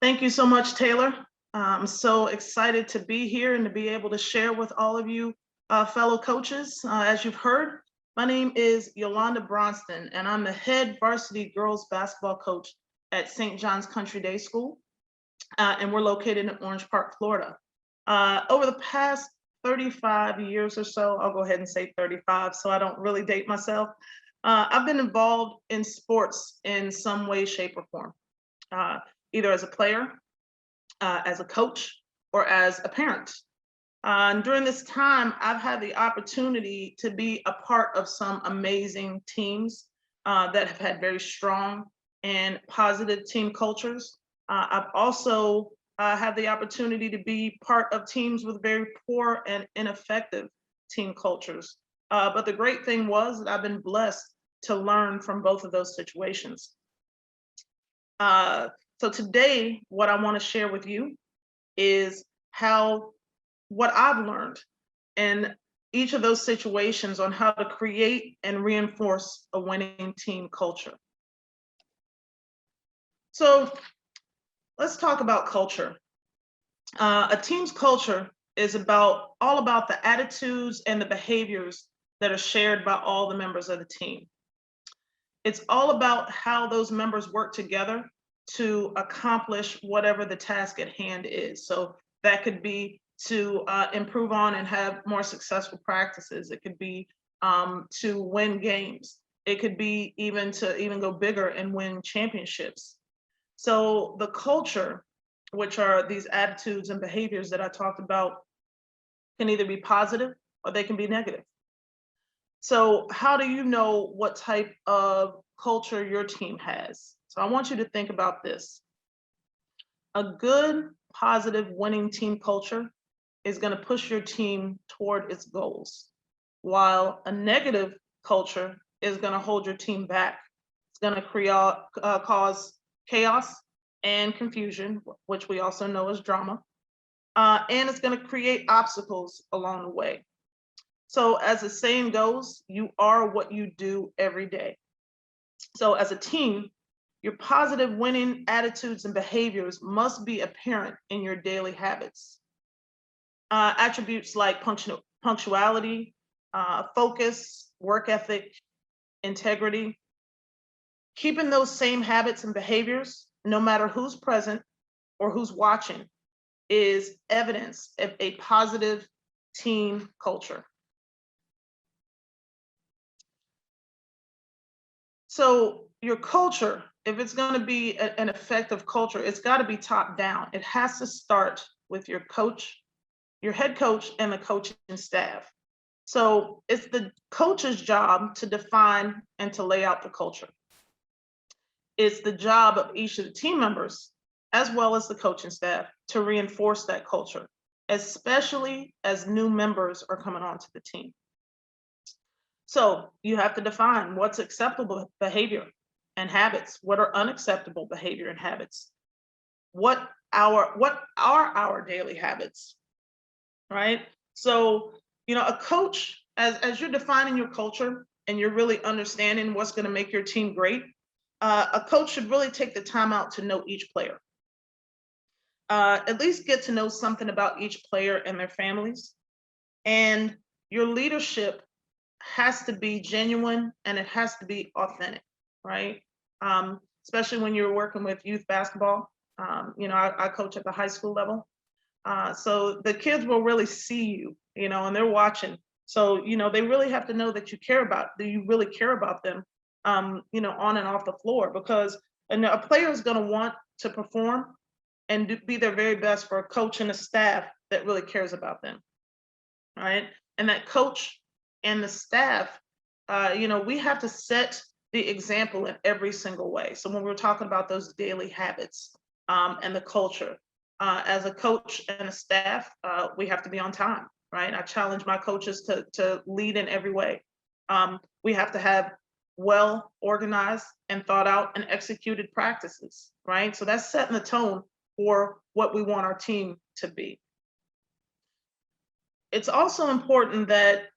Thank you so much, Taylor. I'm so excited to be here and to be able to share with all of you fellow coaches. As you've heard, my name is Yolanda Bronston, and I'm the head varsity girls basketball coach at St. John's Country Day School, and we're located in Orange Park, Florida. Over the past 35 years or so, I'll go ahead and say 35 so I don't really date myself, I've been involved in sports in some way, shape, or form. Either as a player, as a coach, or as a parent. And during this time, I've had the opportunity to be a part of some amazing teams that have had very strong and positive team cultures. I've also had the opportunity to be part of teams with very poor and ineffective team cultures. But the great thing was that I've been blessed to learn from both of those situations. So today, what I want to share with you is what I've learned in each of those situations on how to create and reinforce a winning team culture. So let's talk about culture. A team's culture is all about the attitudes and the behaviors that are shared by all the members of the team. It's all about how those members work together to accomplish whatever the task at hand is. So that could be to improve on and have more successful practices. It could be to win games. It could be even to go bigger and win championships. So the culture, which are these attitudes and behaviors that I talked about, can either be positive or they can be negative. So how do you know what type of culture your team has? So I want you to think about this. A good, positive, winning team culture is going to push your team toward its goals, while a negative culture is going to hold your team back. It's going to cause chaos and confusion, which we also know as drama, and it's going to create obstacles along the way. So as the saying goes, you are what you do every day. So as a team, your positive winning attitudes and behaviors must be apparent in your daily habits. Attributes like punctuality, focus, work ethic, integrity. Keeping those same habits and behaviors, no matter who's present or who's watching, is evidence of a positive team culture. So your culture, if it's going to be an effective culture, it's got to be top down. It has to start with your coach, your head coach, and the coaching staff. So it's the coach's job to define and to lay out the culture. It's the job of each of the team members, as well as the coaching staff, to reinforce that culture, especially as new members are coming onto the team. So you have to define what's acceptable behavior and habits, what are unacceptable behavior and habits, what are our daily habits, right? So, a coach, as you're defining your culture and you're really understanding what's going to make your team great, a coach should really take the time out to know each player. At least get to know something about each player and their families. And your leadership has to be genuine and it has to be authentic, right? Especially when you're working with youth basketball. I coach at the high school level. So the kids will really see you, and they're watching. So, they really have to know that you really care about them, on and off the floor, because a player is going to want to perform and be their very best for a coach and a staff that really cares about them, right? And that coach and the staff, we have to set the example in every single way. So when we're talking about those daily habits and the culture, as a coach and a staff, we have to be on time, right? I challenge my coaches to lead in every way. We have to have well organized and thought out and executed practices, right? So that's setting the tone for what we want our team to be. It's also important that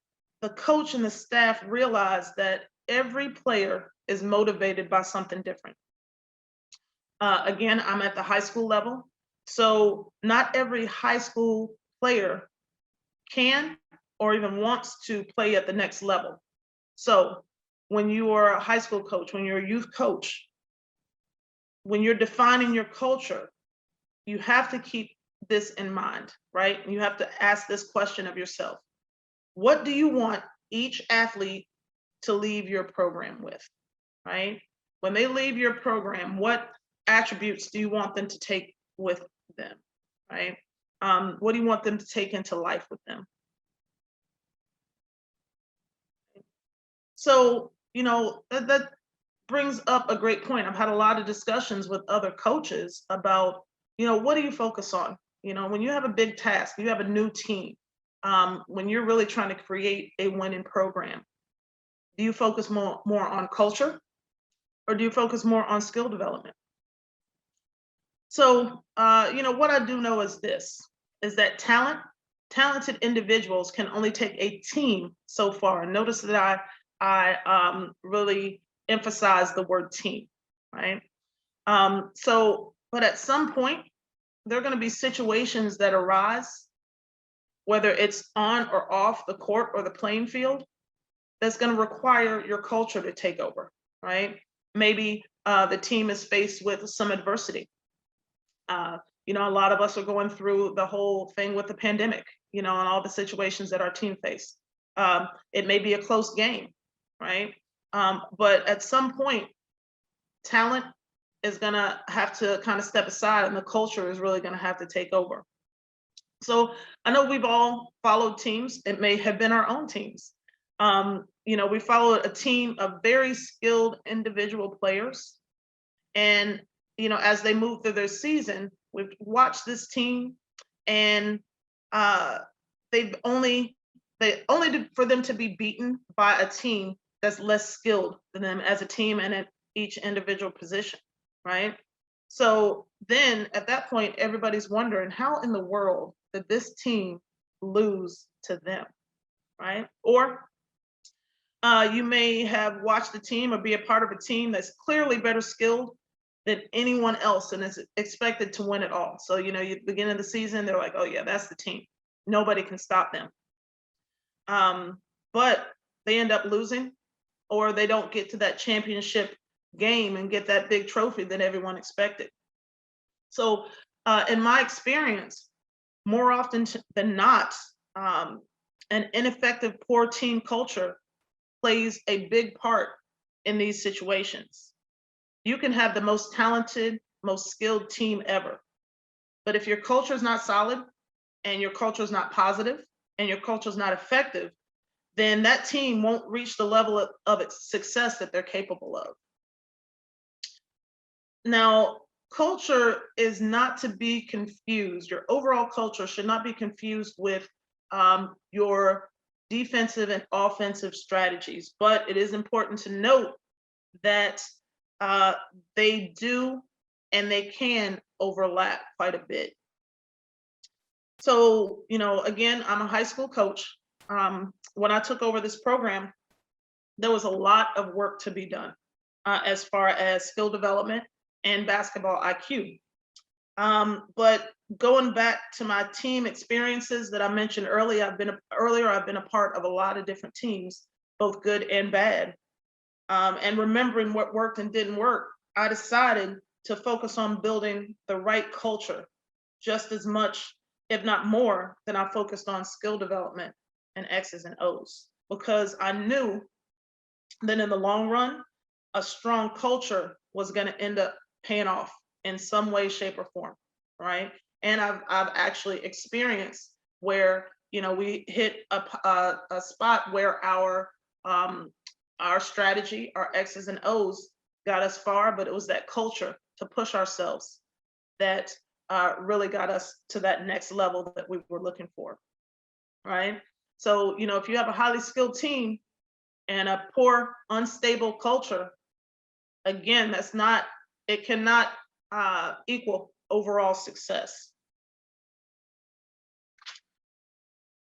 the coach and the staff realize that every player is motivated by something different. Again, I'm at the high school level. So not every high school player can or even wants to play at the next level. So when you are a high school coach, when you're a youth coach, when you're defining your culture, you have to keep this in mind, right? You have to ask this question of yourself. What do you want each athlete to leave your program with, right? When they leave your program, what attributes do you want them to take with them, right? What do you want them to take into life with them? So, that brings up a great point. I've had a lot of discussions with other coaches about, what do you focus on? When you have a big task, you have a new team, when you're really trying to create a winning program, do you focus more on culture or do you focus more on skill development? So, what I do know is this, is that talented individuals can only take a team so far. And notice that I really emphasize the word team, right? But at some point, there are going to be situations that arise, whether it's on or off the court or the playing field, that's going to require your culture to take over, right? Maybe the team is faced with some adversity. A lot of us are going through the whole thing with the pandemic, and all the situations that our team faced. It may be a close game, right? But at some point, talent is going to have to kind of step aside and the culture is really going to have to take over. So I know we've all followed teams. It may have been our own teams. We followed a team of very skilled individual players. And, as they move through their season, we've watched this team and they only for them to be beaten by a team that's less skilled than them as a team and at each individual position, right? So then at that point, everybody's wondering how in the world did this team lose to them, right? Or you may have watched a team or be a part of a team that's clearly better skilled than anyone else and is expected to win it all. So, you begin of the season, they're like, oh yeah, that's the team. Nobody can stop them. But they end up losing or they don't get to that championship game and get that big trophy that everyone expected. So in my experience, more often than not, an ineffective poor team culture plays a big part in these situations. You can have the most talented, most skilled team ever. But if your culture is not solid and your culture is not positive and your culture is not effective, then that team won't reach the level of its success that they're capable of. Now, culture is not to be confused. Your overall culture should not be confused with your defensive and offensive strategies. But it is important to note that they do and they can overlap quite a bit. So, again, I'm a high school coach. When I took over this program, there was a lot of work to be done as far as skill development and basketball IQ. But going back to my team experiences that I mentioned earlier, I've been a part of a lot of different teams, both good and bad. And remembering what worked and didn't work, I decided to focus on building the right culture just as much, if not more, than I focused on skill development and X's and O's, because I knew that in the long run, a strong culture was going to end up paying off in some way, shape, or form, right? And I've actually experienced where we hit a spot where our strategy, our X's and O's got us far, but it was that culture to push ourselves that really got us to that next level that we were looking for, right? So, if you have a highly skilled team and a poor, unstable culture, again, it cannot equal overall success,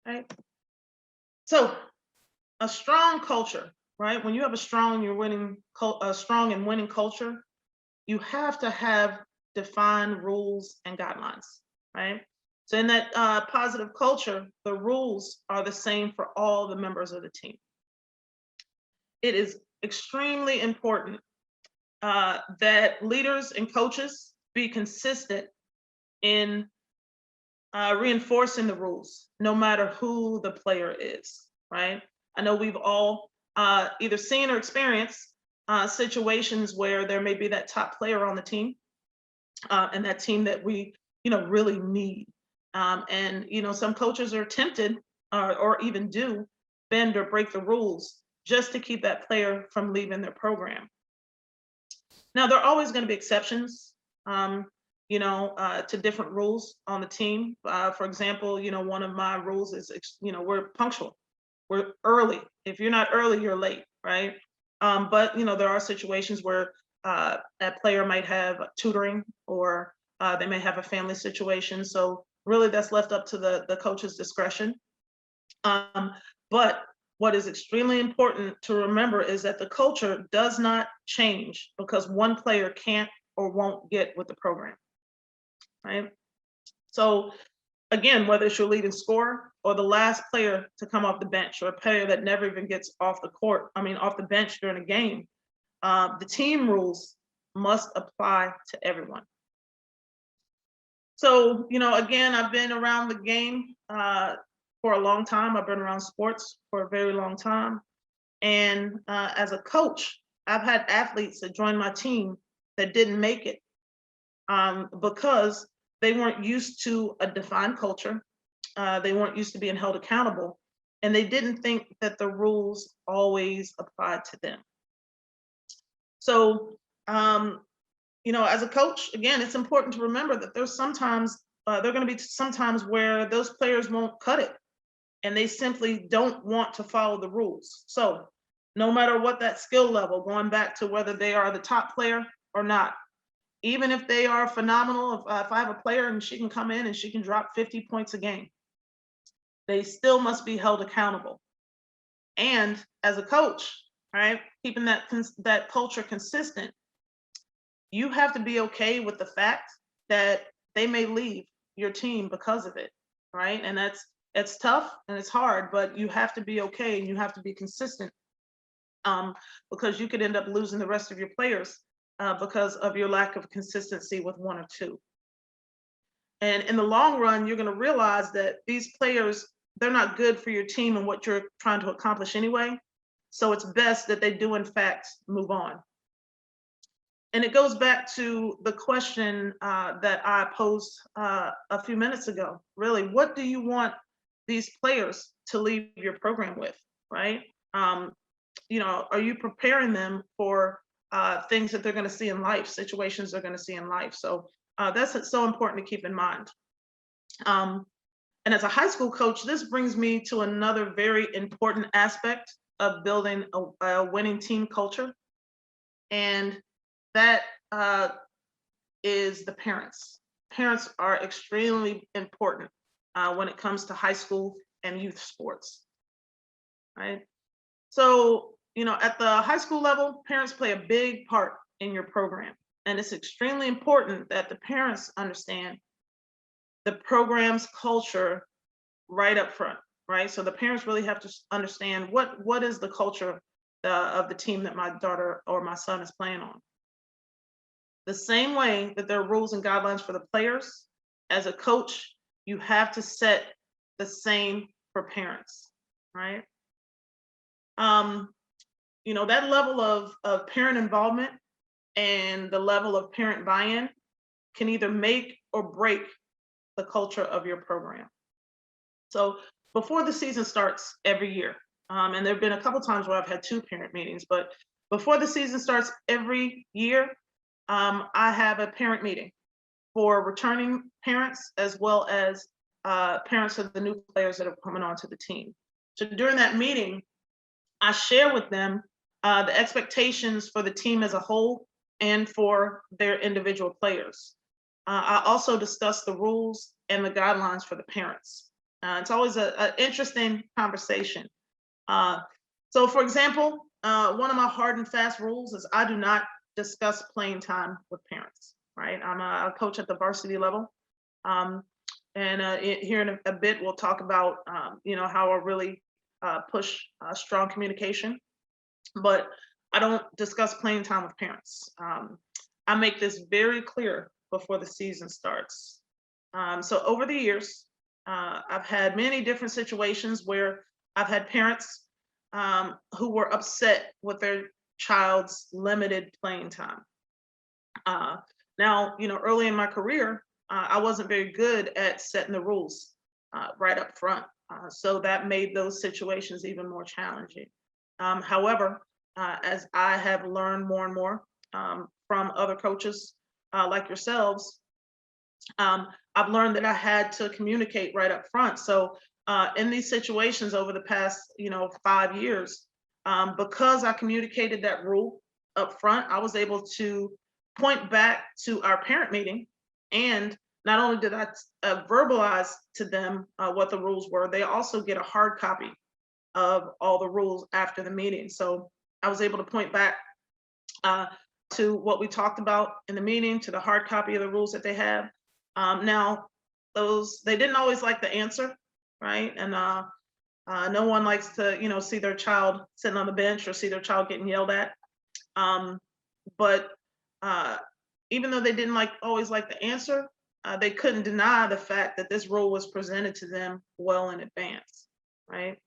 right? So a strong culture, right? When you have a strong and winning culture, you have to have defined rules and guidelines, right? So in that positive culture, the rules are the same for all the members of the team. It is extremely important that leaders and coaches be consistent in reinforcing the rules, no matter who the player is, right? I know we've all either seen or experienced situations where there may be that top player on the team and that team that we, really need. And, some coaches are tempted or even do bend or break the rules just to keep that player from leaving their program. Now, there are always going to be exceptions, to different rules on the team. For example, one of my rules is, we're punctual. We're early. If you're not early, you're late, right? But, there are situations where that player might have tutoring or they may have a family situation. So really that's left up to the coach's discretion. But what is extremely important to remember is that the culture does not change because one player can't or won't get with the program, right? So again, whether it's your leading scorer or the last player to come off the bench or a player that never even gets off the bench during a game, the team rules must apply to everyone. So, again, I've been around the game for a long time. I've been around sports for a very long time. And as a coach, I've had athletes that joined my team that didn't make it because they weren't used to a defined culture. They weren't used to being held accountable. And they didn't think that the rules always applied to them. So, as a coach, again, it's important to remember that there's sometimes, there are going to be some times where those players won't cut it and they simply don't want to follow the rules. So no matter what that skill level, going back to whether they are the top player or not, even if they are phenomenal, if I have a player and she can come in and she can drop 50 points a game, they still must be held accountable. And as a coach, right, keeping that culture consistent, you have to be okay with the fact that they may leave your team because of it, right? And it's tough and it's hard, but you have to be okay and you have to be consistent because you could end up losing the rest of your players because of your lack of consistency with one or two. And in the long run, you're going to realize that these players, they're not good for your team and what you're trying to accomplish anyway. So it's best that they do, in fact, move on. And it goes back to the question that I posed a few minutes ago. Really, what do you want these players to leave your program with, right? Are you preparing them for things that they're going to see in life, situations they're going to see in life? So that's so important to keep in mind. And as a high school coach, this brings me to another very important aspect of building a winning team culture. And that is the parents. Parents are extremely important when it comes to high school and youth sports, right? So, at the high school level, parents play a big part in your program. And it's extremely important that the parents understand the program's culture right up front, right? So the parents really have to understand what is the culture of the team that my daughter or my son is playing on. The same way that there are rules and guidelines for the players, as a coach, you have to set the same for parents, right? That level of parent involvement and the level of parent buy-in can either make or break the culture of your program. So before the season starts every year, and there have been a couple times where I've had 2 parent meetings, but before the season starts every year, I have a parent meeting for returning parents as well as parents of the new players that are coming onto the team. So during that meeting, I share with them the expectations for the team as a whole and for their individual players. I also discuss the rules and the guidelines for the parents. It's always an interesting conversation. So for example, one of my hard and fast rules is I do not discuss playing time with parents, right? I'm a coach at the varsity level. Um, and here in a bit, we'll talk about, how I really push strong communication, but I don't discuss playing time with parents. I make this very clear before the season starts. So over the years, I've had many different situations where I've had parents who were upset with their child's limited playing time. Uh, Now, early in my career, I wasn't very good at setting the rules right up front. So that made those situations even more challenging. However, as I have learned more and more from other coaches like yourselves, I've learned that I had to communicate right up front. So in these situations over the past, 5 years, because I communicated that rule up front, I was able to point back to our parent meeting. And not only did I verbalize to them what the rules were, they also get a hard copy of all the rules after the meeting. So I was able to point back uh, to what we talked about in the meeting, to the hard copy of the rules that they have. Now, they didn't always like the answer, right? And no one likes to, see their child sitting on the bench or see their child getting yelled at. But uh, even though they didn't always like the answer, they couldn't deny the fact that this rule was presented to them well in advance, right?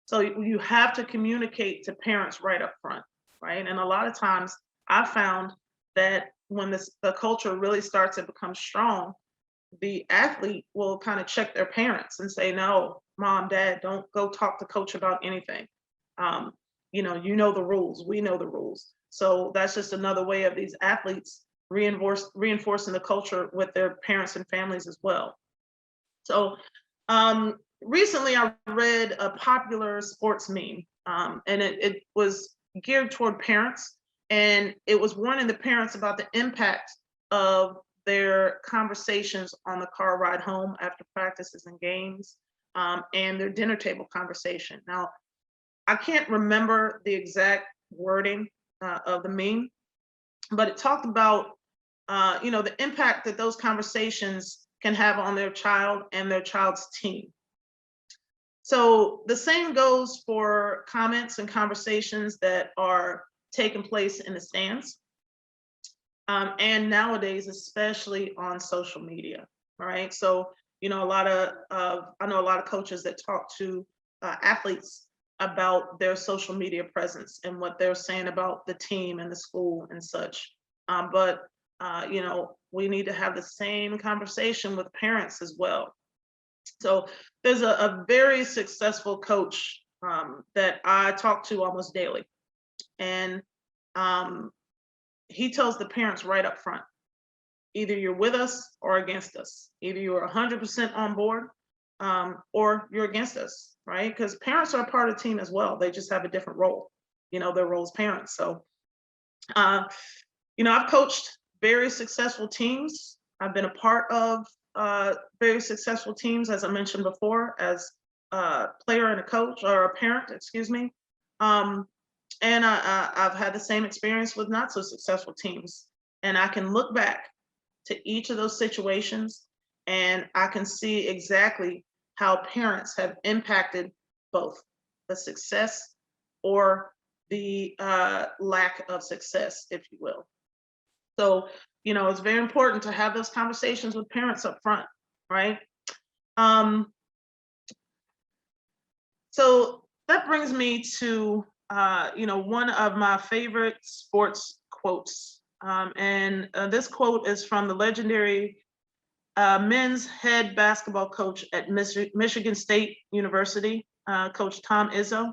So you have to communicate to parents right up front, right? And a lot of times I found that when the culture really starts to become strong, the athlete will kind of check their parents and say, no, mom, dad, don't go talk to coach about anything. The rules, we know the rules. So that's just another way of these athletes reinforcing the culture with their parents and families as well. So recently I read a popular sports meme, and it was geared toward parents, and it was warning the parents about the impact of their conversations on the car ride home after practices and games, and their dinner table conversation. Now, I can't remember the exact wording of the meme, but it talked about the impact that those conversations can have on their child and their child's team. So the same goes for comments and conversations that are taking place in the stands. And nowadays, especially on social media, all right? So, I know a lot of coaches that talk to athletes about their social media presence and what they're saying about the team and the school and such. But we need to have the same conversation with parents as well. So there's a very successful coach that I talk to almost daily. And he tells the parents right up front, either you're with us or against us. Either you're 100% on board or you're against us, right? Because parents are a part of the team as well. They just have a different role, their role as parents. So, I've coached very successful teams. I've been a part of very successful teams, as I mentioned before, as a player and a coach, or a parent, excuse me. And I've had the same experience with not so successful teams. And I can look back to each of those situations and I can see exactly how parents have impacted both the success or the lack of success, if you will. So, it's very important to have those conversations with parents up front, right? So that brings me to, one of my favorite sports quotes. And this quote is from the legendary men's head basketball coach at Michigan State University, Coach Tom Izzo.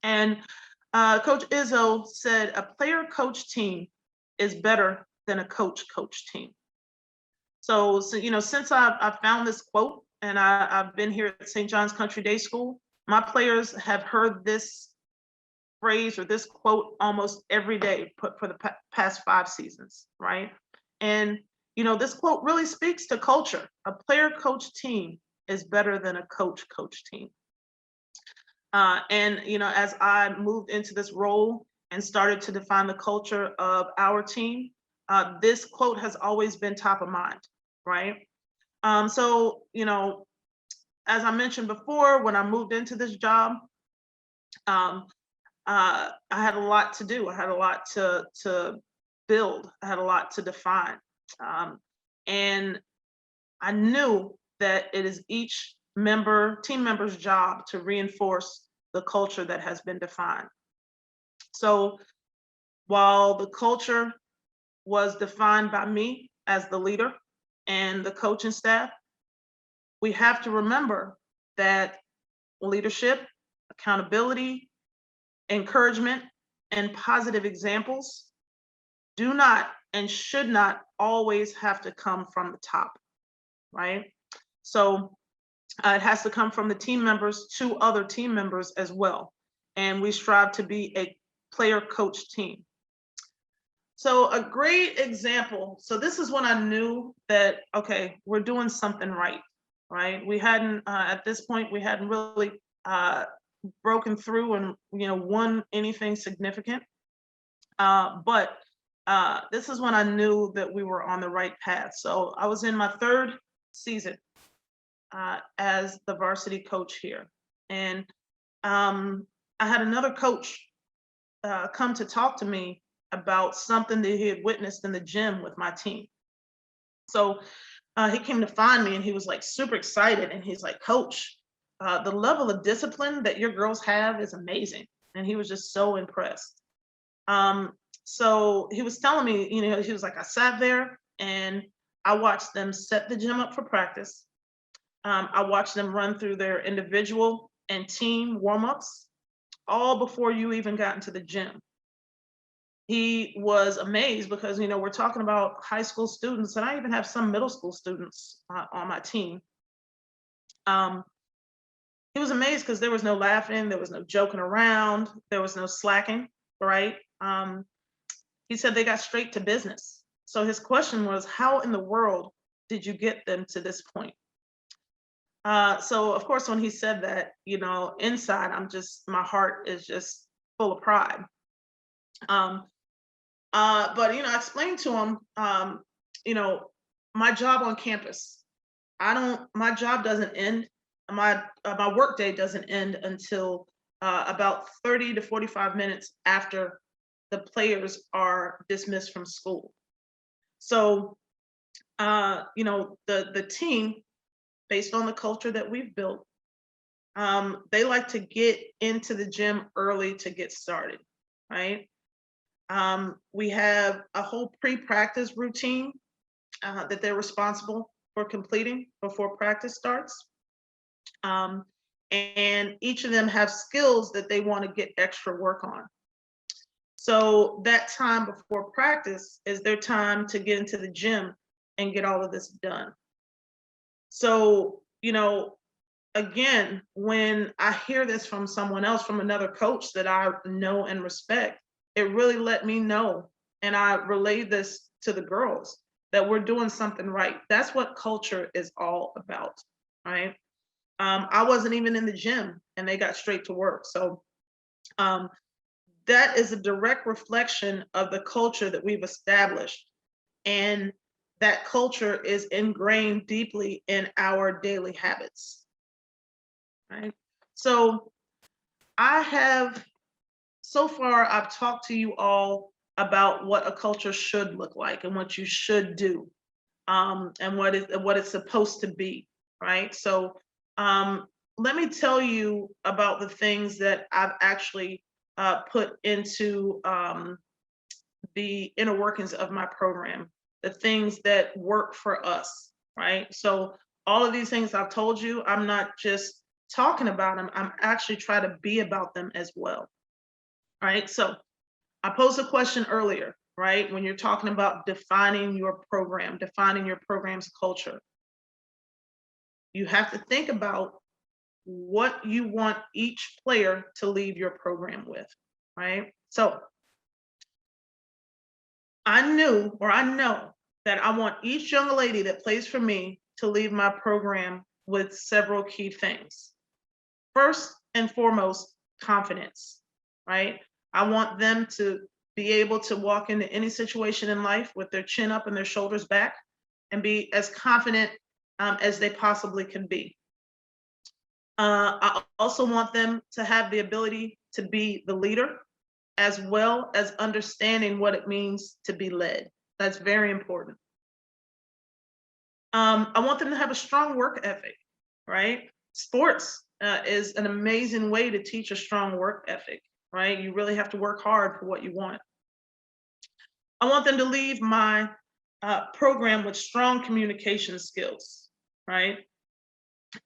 And Coach Izzo said, a player coach team is better than a coach team. So since I've found this quote and I've been here at St. John's Country Day School, my players have heard this phrase or this quote almost every day for the past 5 seasons, right? And this quote really speaks to culture. A player coach team is better than a coach team. And as I moved into this role and started to define the culture of our team, this quote has always been top of mind, right? So, as I mentioned before, when I moved into this job, um, I had a lot to do. I had a lot to build. I had a lot to define, and I knew that it is each team member's job to reinforce the culture that has been defined. So while the culture was defined by me as the leader and the coaching staff, we have to remember that leadership, accountability, encouragement, and positive examples do not and should not always have to come from the top, right? So it has to come from the team members to other team members as well. And we strive to be a player coach team. So a great example, so this is when I knew that, okay, we're doing something right, right? We hadn't, at this point, we hadn't really broken through and, won anything significant. But this is when I knew that we were on the right path. So I was in my third season as the varsity coach here. And I had another coach come to talk to me about something that he had witnessed in the gym with my team. So he came to find me and he was like super excited. And he's like, Coach, the level of discipline that your girls have is amazing. And he was just so impressed. So he was telling me, he was like, I sat there and I watched them set the gym up for practice. I watched them run through their individual and team warm-ups, all before you even got into the gym. He was amazed because, we're talking about high school students, and I even have some middle school students on my team. He was amazed because there was no laughing, there was no joking around, there was no slacking, right? He said they got straight to business. So his question was, how in the world did you get them to this point? So of course, when he said that, inside, my heart is just full of pride. But I explained to him, my job on campus, my job doesn't end. My work day doesn't end until about 30 to 45 minutes after the players are dismissed from school. So, the team, based on the culture that we've built, they like to get into the gym early to get started, right? We have a whole pre-practice routine that they're responsible for completing before practice starts. And each of them have skills that they want to get extra work on. So that time before practice is their time to get into the gym and get all of this done. So, again, when I hear this from someone else, from another coach that I know and respect, it really let me know, and I relayed this to the girls, that we're doing something right. That's what culture is all about, right? I wasn't even in the gym and they got straight to work. So that is a direct reflection of the culture that we've established. And that culture is ingrained deeply in our daily habits, right? So so far, I've talked to you all about what a culture should look like and what you should do, and what it's supposed to be, right? So let me tell you about the things that I've actually put into the inner workings of my program, the things that work for us, right? So all of these things I've told you, I'm not just talking about them, I'm actually trying to be about them as well, right? So I posed a question earlier, right? When you're talking about defining your program, defining your program's culture, you have to think about what you want each player to leave your program with, right? So I know that I want each young lady that plays for me to leave my program with several key things. First and foremost, confidence, right? I want them to be able to walk into any situation in life with their chin up and their shoulders back and be as confident as they possibly can be. I also want them to have the ability to be the leader, as well as understanding what it means to be led. That's very important. I want them to have a strong work ethic, right? Sports is an amazing way to teach a strong work ethic, right? You really have to work hard for what you want. I want them to leave my program with strong communication skills, right?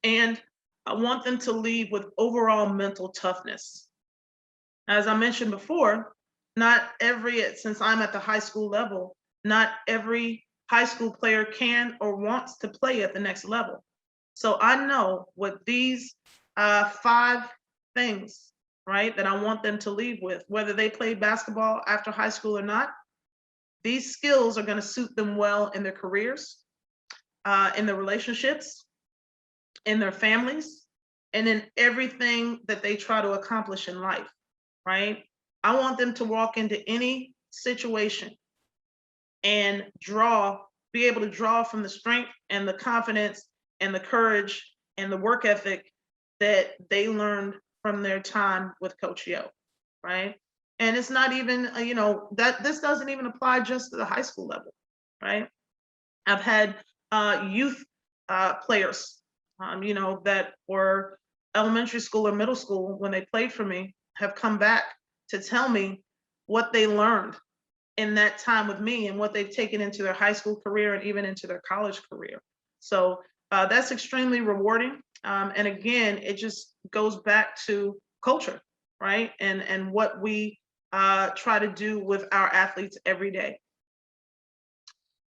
And I want them to leave with overall mental toughness. As I mentioned before, since I'm at the high school level, not every high school player can or wants to play at the next level. So I know what these 5 things, right, that I want them to leave with, whether they play basketball after high school or not, these skills are going to suit them well in their careers, in their relationships, in their families, and in everything that they try to accomplish in life, right? I want them to walk into any situation and be able to draw from the strength and the confidence and the courage and the work ethic that they learned from their time with Coach Yo, right? And it's not even, that this doesn't even apply just to the high school level, right? I've had youth players, that were elementary school or middle school when they played for me, have come back to tell me what they learned in that time with me and what they've taken into their high school career and even into their college career. So that's extremely rewarding. And again, it just goes back to culture, right? And what we try to do with our athletes every day.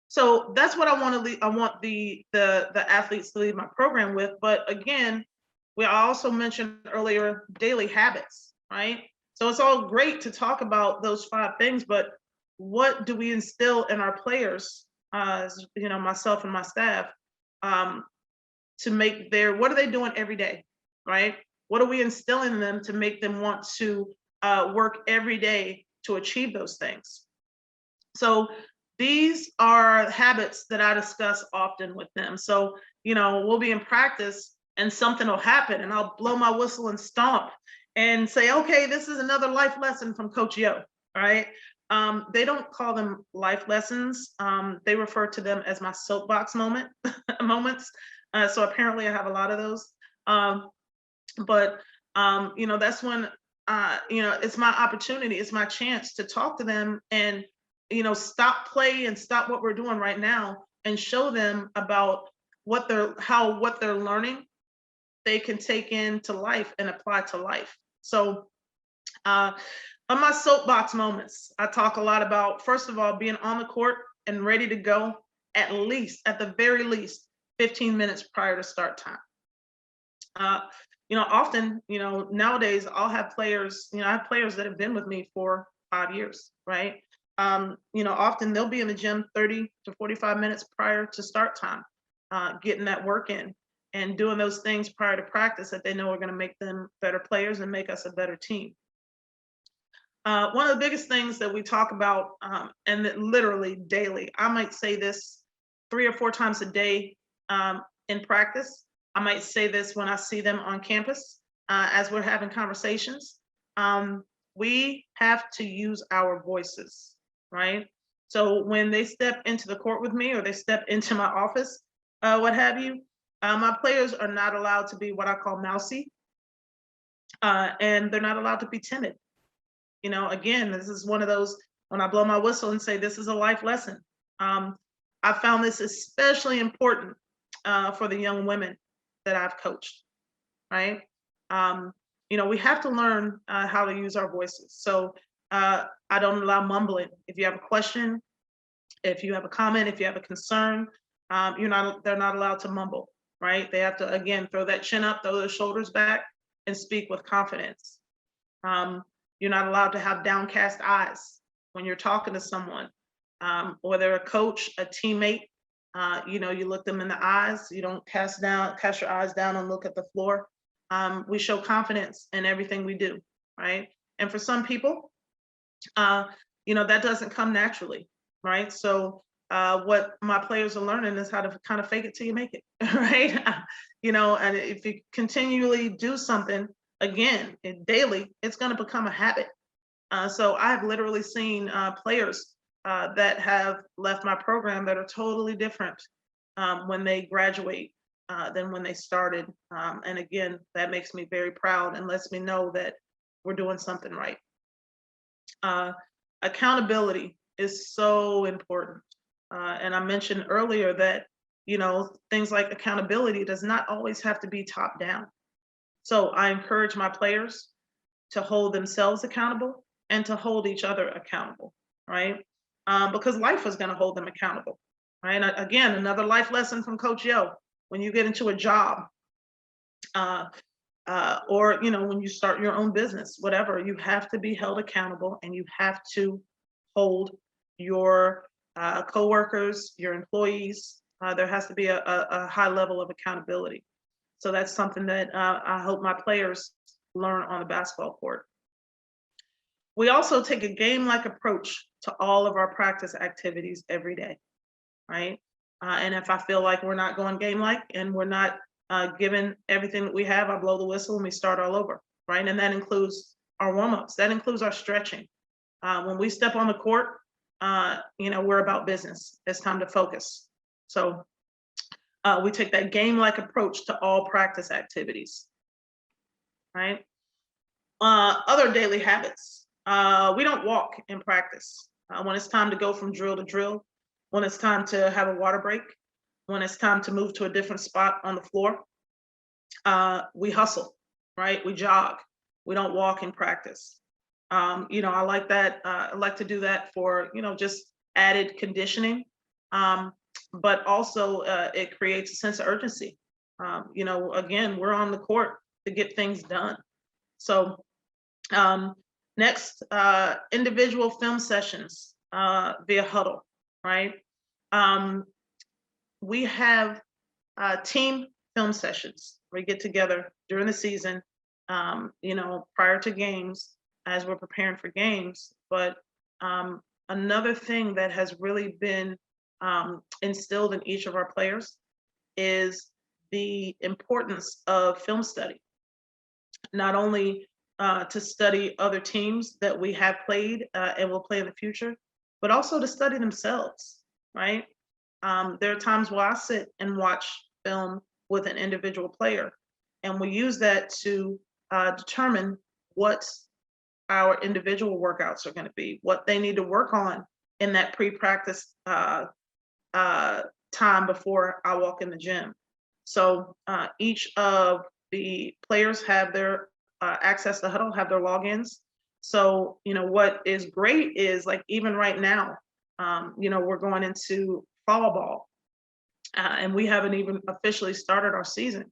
So that's what I want to leave. I want the athletes to leave my program with. But again, we also mentioned earlier daily habits, right? So it's all great to talk about those 5 things, but what do we instill in our players, myself and my staff, to make what are they doing every day, right? What are we instilling in them to make them want to work every day to achieve those things? So these are habits that I discuss often with them. So, we'll be in practice and something will happen and I'll blow my whistle and stomp and say, okay, this is another life lesson from Coach Yo, right? They don't call them life lessons. They refer to them as my soapbox moments. So apparently I have a lot of those. But that's when, it's my opportunity, it's my chance to talk to them and, stop play and stop what we're doing right now and show them about what they're learning they can take into life and apply to life. So on my soapbox moments, I talk a lot about, first of all, being on the court and ready to go at the very least, 15 minutes prior to start time. Often, nowadays I'll have players, I have players that have been with me for 5 years, right? Often they'll be in the gym 30 to 45 minutes prior to start time, getting that work in and doing those things prior to practice that they know are going to make them better players and make us a better team. One of the biggest things that we talk about, and that literally daily, I might say this 3 or 4 times a day in practice. I might say this when I see them on campus as we're having conversations. We have to use our voices, right? So when they step into the court with me or they step into my office, what have you, my players are not allowed to be what I call mousy, and they're not allowed to be timid. Again, this is one of those, when I blow my whistle and say, this is a life lesson. I found this especially important for the young women that I've coached, right? We have to learn how to use our voices. So I don't allow mumbling. If you have a question, if you have a comment, if you have a concern, they're not allowed to mumble, right? They have to, again, throw that chin up, throw their shoulders back, and speak with confidence. You're not allowed to have downcast eyes when you're talking to someone, whether a coach, a teammate. You look them in the eyes. You don't cast your eyes down and look at the floor. We show confidence in everything we do, right? And for some people, uh, that doesn't come naturally, right? So what my players are learning is how to kind of fake it till you make it, right? And if you continually do something again daily, it's going to become a habit. So I've literally seen players that have left my program that are totally different when they graduate than when they started. And again, that makes me very proud and lets me know that we're doing something right. Uh, Accountability is so important. And I mentioned earlier that, things like accountability does not always have to be top down. So I encourage my players to hold themselves accountable and to hold each other accountable, right? Because life is going to hold them accountable, right? And again, another life lesson from Coach Yo: when you get into a job, uh, or when you start your own business, whatever, you have to be held accountable, and you have to hold your coworkers, your employees. There has to be a high level of accountability. So that's something that I hope my players learn on the basketball court. We also take a game-like approach to all of our practice activities every day, right? And if I feel like we're not going game-like and we're not given everything that we have, I blow the whistle and we start all over, right? And that includes our warm-ups. That includes our stretching. When we step on the court, we're about business. It's time to focus. So we take that game-like approach to all practice activities, right? Other daily habits. We don't walk in practice. When it's time to go from drill to drill, when it's time to have a water break, when it's time to move to a different spot on the floor, we hustle, right? We jog. We don't walk in practice. I like that. I like to do that for, just added conditioning. But also it creates a sense of urgency. Again, we're on the court to get things done. So next, individual film sessions via Hudl, right? We have team film sessions. We get together during the season, prior to games as we're preparing for games. But another thing that has really been instilled in each of our players is the importance of film study. Not only to study other teams that we have played and will play in the future, but also to study themselves, right? There are times where I sit and watch film with an individual player, and we use that to determine what our individual workouts are going to be, what they need to work on in that pre-practice time before I walk in the gym. So each of the players have their access to Hudl, have their logins. So, what is great is, like, even right now, we're going into fall ball, and we haven't even officially started our season.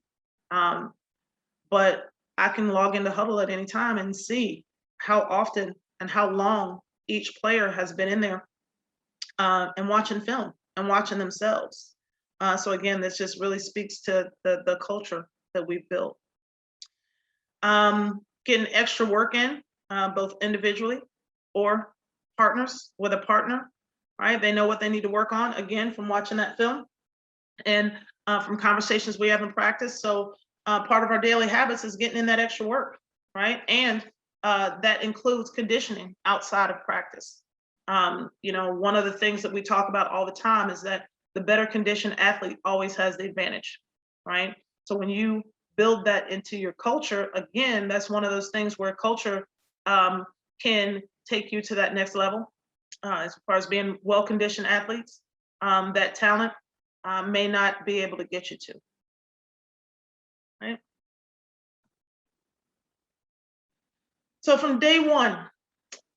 But I can log into Hudl at any time and see how often and how long each player has been in there and watching film and watching themselves. So again, this just really speaks to the culture that we've built. Getting extra work in, both individually or partners with a partner, right? They know what they need to work on, again, from watching that film and from conversations we have in practice. So part of our daily habits is getting in that extra work, right? And that includes conditioning outside of practice. One of the things that we talk about all the time is that the better conditioned athlete always has the advantage, right? So when you build that into your culture, again, that's one of those things where culture can take you to that next level as far as being well-conditioned athletes. That talent may not be able to get you to, right? So from day one,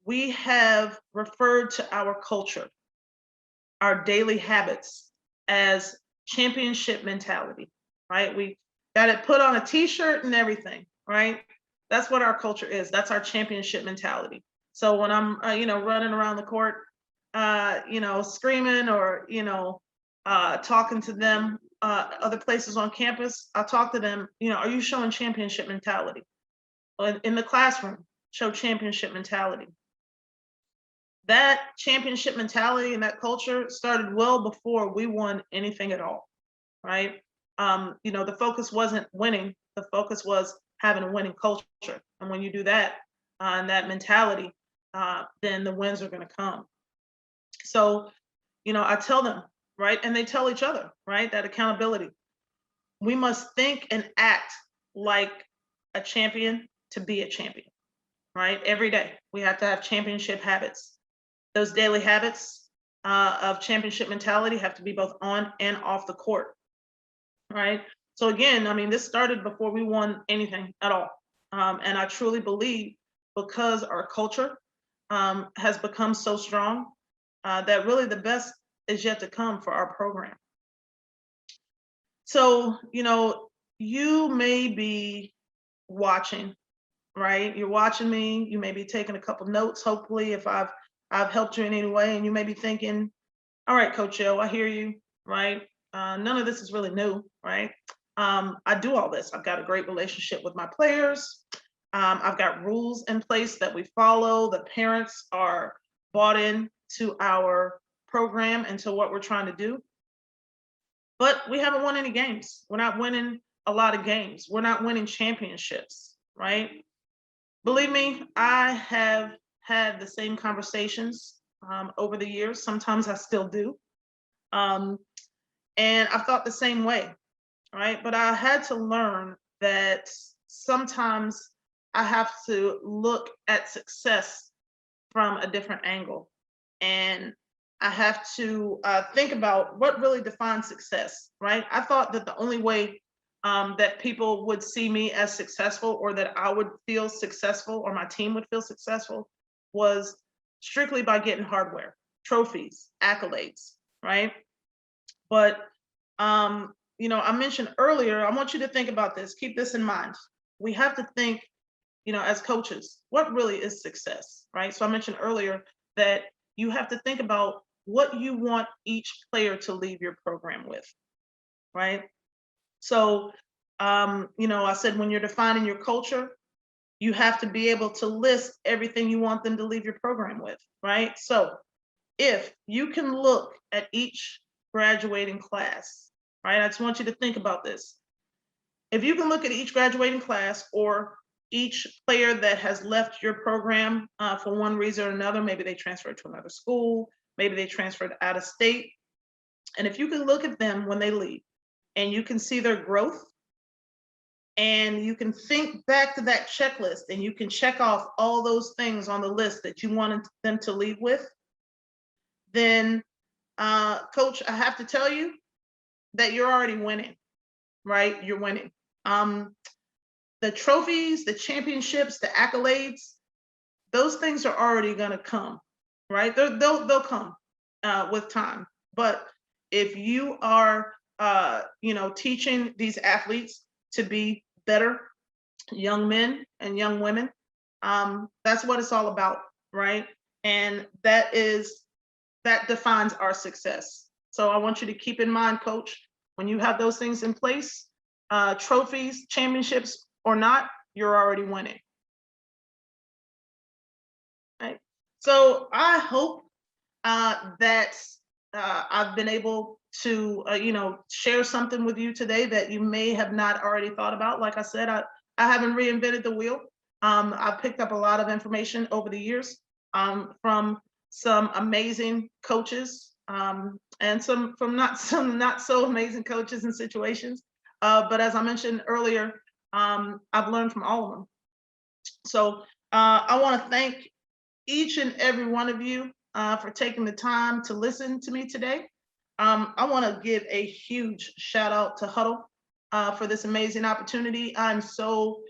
we have referred to our culture, our daily habits, as championship mentality, right? We got it put on a t-shirt and everything, right? That's what our culture is. That's our championship mentality. So when I'm, running around the court, screaming or, talking to them, other places on campus, I'll talk to them, are you showing championship mentality? In the classroom, show championship mentality. that championship mentality and that culture started well before we won anything at all, right? The focus wasn't winning. The focus was having a winning culture. And when you do that, and that mentality, then the wins are going to come. So, I tell them, right? And they tell each other, right? That accountability. We must think and act like a champion to be a champion, right? Every day, we have to have championship habits. Those daily habits of championship mentality have to be both on and off the court, right? So again, I mean, this started before we won anything at all. And I truly believe because our culture has become so strong that really the best is yet to come for our program. So, you may be watching, right? You're watching me, you may be taking a couple notes, hopefully, if I've helped you in any way, and you may be thinking, all right, Coach Joe, I hear you, right? None of this is really new, right? I do all this. I've got a great relationship with my players. I've got rules in place that we follow. The parents are bought in to our program and to what we're trying to do. But we haven't won any games. We're not winning a lot of games. We're not winning championships, right? Believe me, I have had the same conversations over the years. Sometimes I still do. And I've thought the same way, right? But I had to learn that sometimes I have to look at success from a different angle. And I have to think about what really defines success, right? I thought that the only way that people would see me as successful, or that I would feel successful, or my team would feel successful, was strictly by getting hardware, trophies, accolades, right? But I mentioned earlier, I want you to think about this, keep this in mind. We have to think, as coaches, what really is success, right? So I mentioned earlier that you have to think about what you want each player to leave your program with, right? So, I said when you're defining your culture, you have to be able to list everything you want them to leave your program with, right? So if you can look at each graduating class, right? I just want you to think about this. If you can look at each graduating class, or each player that has left your program for one reason or another, maybe they transferred to another school, maybe they transferred out of state. And if you can look at them when they leave and you can see their growth, and you can think back to that checklist and you can check off all those things on the list that you wanted them to leave with, then Coach, I have to tell you that you're already winning, right? You're winning. The trophies, the championships, the accolades, those things are already going to come, right? They'll come with time. But if you are, teaching these athletes to be better young men and young women, that's what it's all about, right? And that defines our success. So I want you to keep in mind, Coach, when you have those things in place, trophies, championships or not, you're already winning. Right. So I hope that I've been able to, share something with you today that you may have not already thought about. Like I said, I haven't reinvented the wheel. I've picked up a lot of information over the years from some amazing coaches and some not so amazing coaches and situations. But as I mentioned earlier, I've learned from all of them. So I want to thank each and every one of you for taking the time to listen to me today. I want to give a huge shout out to Hudl for this amazing opportunity. I'm so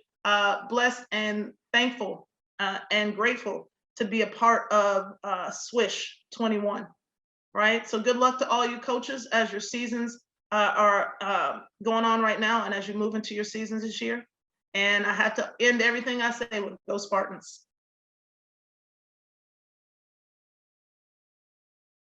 blessed and thankful and grateful to be a part of Swish 21, right? So good luck to all you coaches as your seasons are going on right now and as you move into your seasons this year. And I have to end everything I say with go Spartans.